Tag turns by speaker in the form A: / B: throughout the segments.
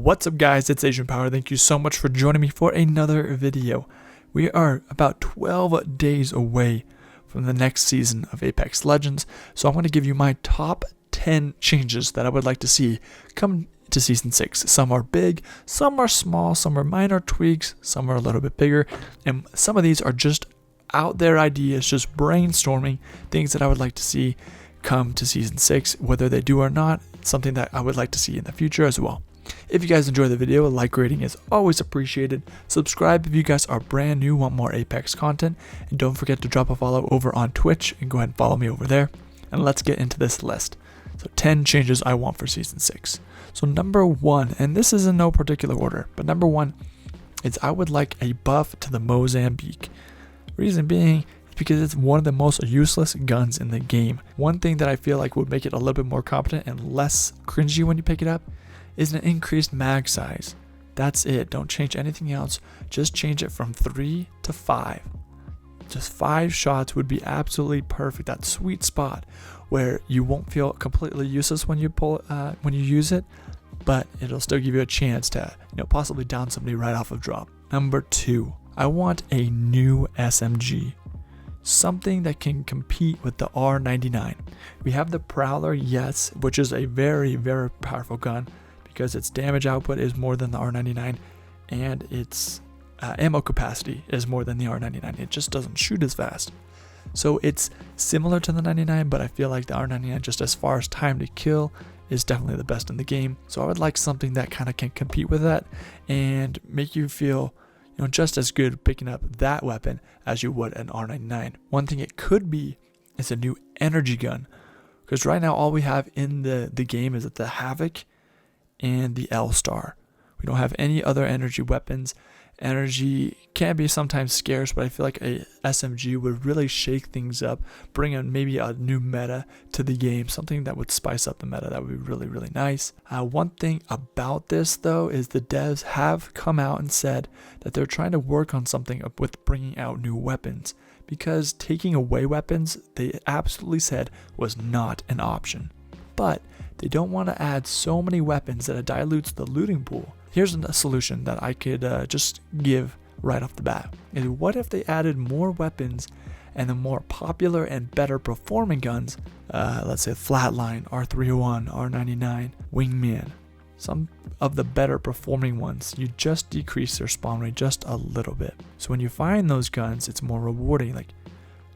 A: What's up guys, it's Asian Power. Thank you so much for joining me for another video. We are about 12 days away from the next season of Apex Legends, so I'm going to give you my top 10 changes that I would like to see come to Season 6. Some are big, some are small, some are minor tweaks, some are a little bit bigger, and some of these are just out there ideas, just brainstorming, things that I would like to see come to Season 6. Whether they do or not, it's something that I would like to see in the future as well. If you guys enjoy the video, a like rating is always appreciated. Subscribe if you guys are brand new, want more Apex content, and don't forget to drop a follow over on Twitch and go ahead and follow me over there. And let's get into this list. So 10 changes I want for Season 6. So number 1, and this is in no particular order, but number 1 is I would like a buff to the Mozambique. Reason being is because it's one of the most useless guns in the game. One thing that I feel like would make it a little bit more competent and less cringy when you pick it up is an increased mag size. That's it. Don't change anything else. Just change it from 3 to 5. Just 5 shots would be absolutely perfect. That sweet spot where you won't feel completely useless when you use it, but it'll still give you a chance to, possibly down somebody right off of drop. Number 2, I want a new SMG. Something that can compete with the R99. We have the Prowler, yes, which is a very, very powerful gun, because its damage output is more than the R99 and its ammo capacity is more than the R99. It just doesn't shoot as fast. So it's similar to the 99, but I feel like the R99, just as far as time to kill, is definitely the best in the game. So I would like something that kind of can compete with that and make you feel just as good picking up that weapon as you would an R99. One thing it could be is a new energy gun, because right now all we have in the game is the Havoc and the L-Star. We don't have any other energy weapons. Energy can be sometimes scarce, but I feel like a SMG would really shake things up, bring in maybe a new meta to the game, something that would spice up the meta. That would be really, really nice. One thing about this though is the devs have come out and said that they're trying to work on something with bringing out new weapons, because taking away weapons, they absolutely said, was not an option. But they don't want to add so many weapons that it dilutes the looting pool. Here's a solution that I could just give right off the bat. Is what if they added more weapons and the more popular and better performing guns, let's say Flatline, R301, R99, Wingman, some of the better performing ones, you just decrease their spawn rate just a little bit. So when you find those guns, it's more rewarding. Like,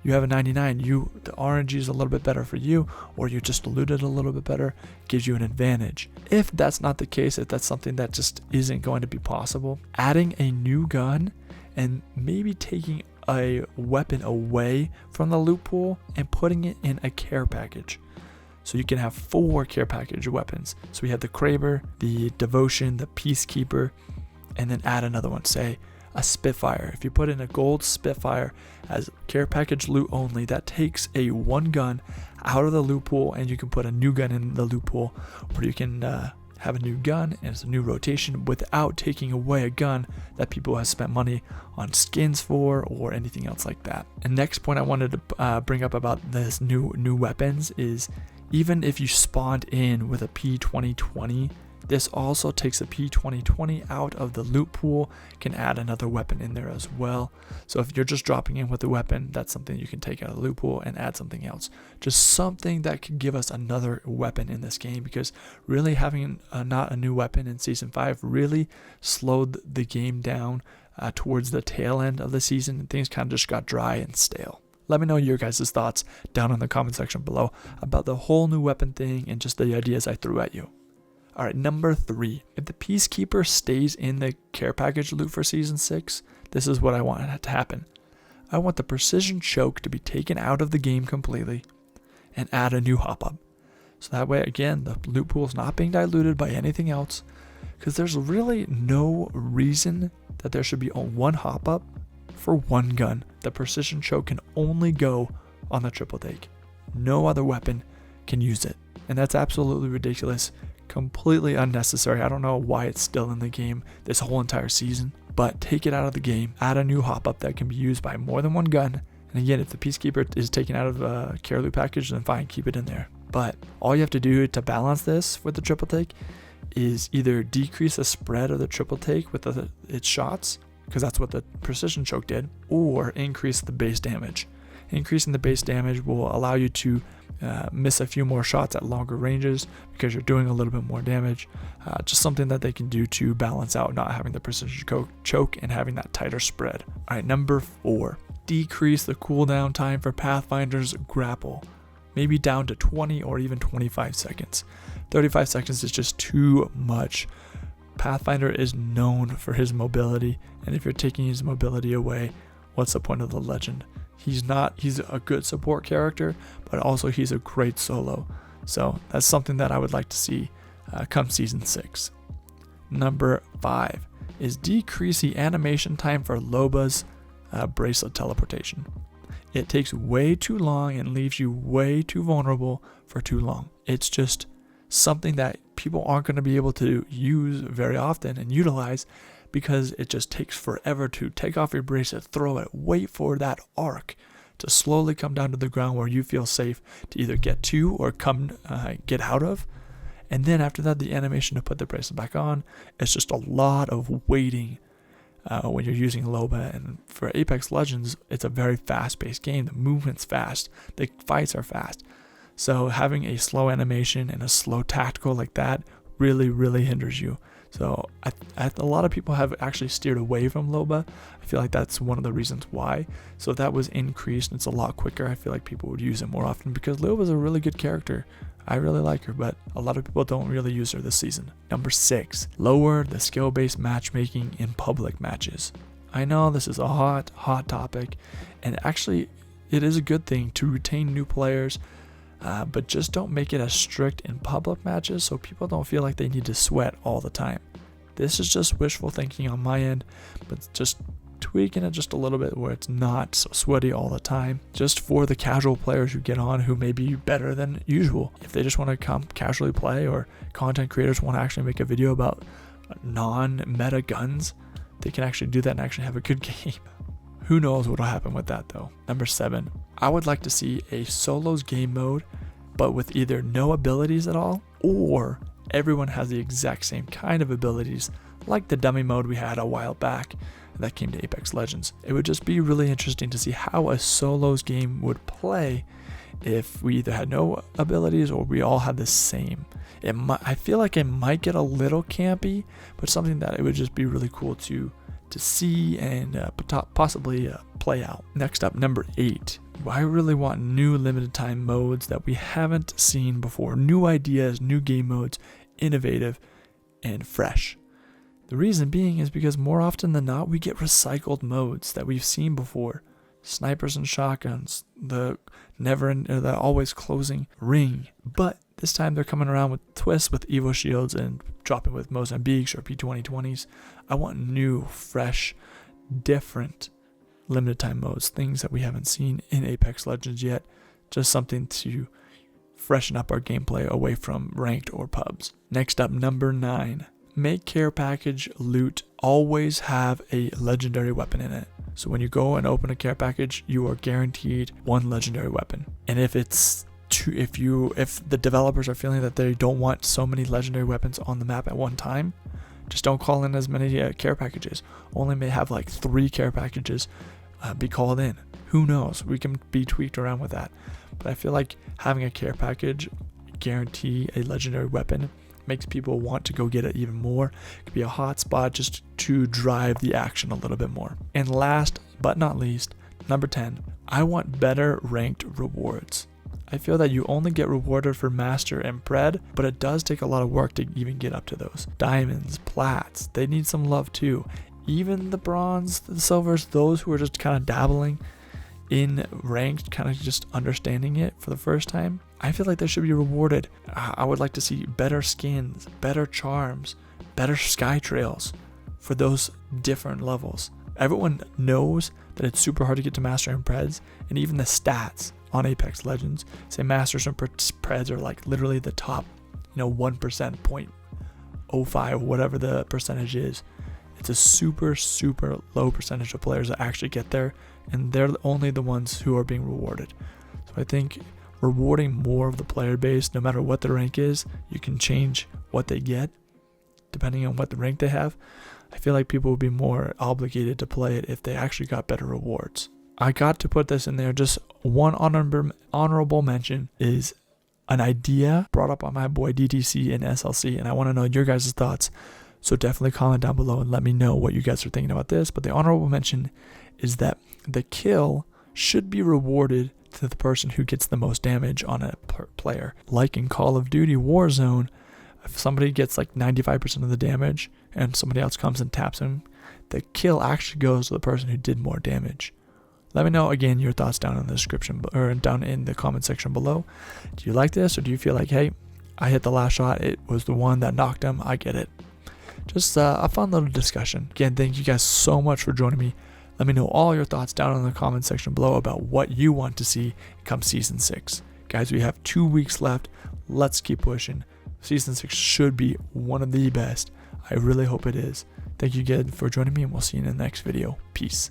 A: you have a 99, the RNG is a little bit better for you, or you just looted a little bit better, gives you an advantage. If that's not the case, if that's something that just isn't going to be possible, adding a new gun and maybe taking a weapon away from the loot pool and putting it in a care package. So you can have 4 care package weapons. So we have the Kraber, the Devotion, the Peacekeeper, and then add another one, say a Spitfire. If you put in a gold Spitfire as care package loot only, that takes a one gun out of the loot pool, and you can put a new gun in the loot pool, or you can have a new gun and it's a new rotation without taking away a gun that people have spent money on skins for or anything else like that. And next point I wanted to bring up about this new weapons is, even if you spawned in with a P2020, this also takes a P2020 out of the loot pool, can add another weapon in there as well. So if you're just dropping in with a weapon, that's something you can take out of the loot pool and add something else. Just something that could give us another weapon in this game, because really having not a new weapon in Season 5 really slowed the game down towards the tail end of the season, and things kind of just got dry and stale. Let me know your guys' thoughts down in the comment section below about the whole new weapon thing and just the ideas I threw at you. Alright, number 3. If the Peacekeeper stays in the care package loot for Season 6, this is what I want to happen. I want the Precision Choke to be taken out of the game completely and add a new hop-up. So that way, again, the loot pool is not being diluted by anything else, because there's really no reason that there should be one hop-up for one gun. The Precision Choke can only go on the triple take. No other weapon can use it. And that's absolutely ridiculous. Completely unnecessary. I don't know why it's still in the game this whole entire season, but take it out of the game, add a new hop-up that can be used by more than one gun. And again, if the Peacekeeper is taken out of a care loot package, then fine, keep it in there. But all you have to do to balance this with the triple take is either decrease the spread of the triple take with its shots, because that's what the precision choke did, or increase the base damage. Increasing the base damage will allow you to miss a few more shots at longer ranges because you're doing a little bit more damage. Just something that they can do to balance out not having the precision choke and having that tighter spread. All right, number 4, decrease the cooldown time for Pathfinder's grapple, maybe down to 20 or even 25 seconds. 35 seconds is just too much. Pathfinder is known for his mobility, and if you're taking his mobility away, what's the point of the legend? He's a good support character, but also he's a great solo. So that's something that I would like to see come season 6. Number 5 is decrease the animation time for Loba's bracelet teleportation. It takes way too long and leaves you way too vulnerable for too long. It's just something that people aren't going to be able to use very often and utilize, because it just takes forever to take off your bracelet, throw it, wait for that arc to slowly come down to the ground where you feel safe to either get to or get out of. And then after that, the animation to put the bracelet back on. It's just a lot of waiting when you're using Loba. And for Apex Legends, it's a very fast-paced game. The movement's fast. The fights are fast. So having a slow animation and a slow tactical like that really, really hinders you. So a lot of people have actually steered away from Loba. I feel like that's one of the reasons why. So if that was increased and it's a lot quicker, I feel like people would use it more often, because Loba's a really good character. I really like her, but a lot of people don't really use her this season. Number 6, lower the skill-based matchmaking in public matches. I know this is a hot topic, and actually it is a good thing to retain new players, but just don't make it as strict in public matches so people don't feel like they need to sweat all the time. This is just wishful thinking on my end, but just tweaking it just a little bit where it's not so sweaty all the time, just for the casual players who get on who may be better than usual. If they just want to come casually play, or content creators want to actually make a video about non-meta guns, they can actually do that and actually have a good game. Who knows what will happen with that though. Number 7, I would like to see a solos game mode, but with either no abilities at all, or everyone has the exact same kind of abilities, like the dummy mode we had a while back that came to Apex Legends. It would just be really interesting to see how a solos game would play if we either had no abilities or we all had the same. I feel like it might get a little campy, but something that it would just be really cool to see and possibly play out. Next up, number 8. I really want new limited time modes that we haven't seen before. New ideas, new game modes, innovative and fresh. The reason being is because more often than not, we get recycled modes that we've seen before. Snipers and shotguns, the always closing ring. But this time they're coming around with twists with Evo shields and dropping with Mozambiques or P2020s. I want new, fresh, different limited time modes, things that we haven't seen in Apex Legends yet. Just something to freshen up our gameplay away from ranked or pubs. Next up, number 9. Make care package loot always have a legendary weapon in it. So when you go and open a care package, you are guaranteed one legendary weapon. And if the developers are feeling that they don't want so many legendary weapons on the map at one time, just don't call in as many care packages. Only may have like 3 care packages be called in. Who knows? We can be tweaked around with that. But I feel like having a care package guarantee a legendary weapon makes people want to go get it even more. It could be a hot spot just to drive the action a little bit more. And last but not least, number 10, I want better ranked rewards. I feel that you only get rewarded for Master and Pred, but it does take a lot of work to even get up to those. Diamonds, Plats, they need some love too. Even the Bronze, the Silvers, those who are just kind of dabbling in ranked, kind of just understanding it for the first time, I feel like they should be rewarded. I would like to see better skins, better charms, better sky trails for those different levels. Everyone knows that it's super hard to get to Master and Preds, and even the stats on Apex Legends say Masters and Preds are like literally the top, 1%, 0.05, whatever the percentage is. It's a super, super low percentage of players that actually get there, and they're only the ones who are being rewarded. So I think rewarding more of the player base, no matter what the rank is, you can change what they get. depending on what the rank they have, I feel like people would be more obligated to play it if they actually got better rewards. I got to put this in there. Just one honorable mention is an idea brought up by my boy DTC and SLC, and I want to know your guys' thoughts. So definitely comment down below and let me know what you guys are thinking about this. But the honorable mention is that the kill should be rewarded to the person who gets the most damage on a player. Like in Call of Duty Warzone, if somebody gets like 95% of the damage and somebody else comes and taps him, the kill actually goes to the person who did more damage. Let me know again your thoughts down in the description or down in the comment section below. Do you like this, or do you feel like, hey, I hit the last shot, it was the one that knocked him, I get it. Just a fun little discussion. Again, thank you guys so much for joining me. Let me know all your thoughts down in the comment section below about what you want to see come Season 6. Guys, we have 2 weeks left. Let's keep pushing. Season 6 should be one of the best. I really hope it is. Thank you again for joining me, and we'll see you in the next video. Peace.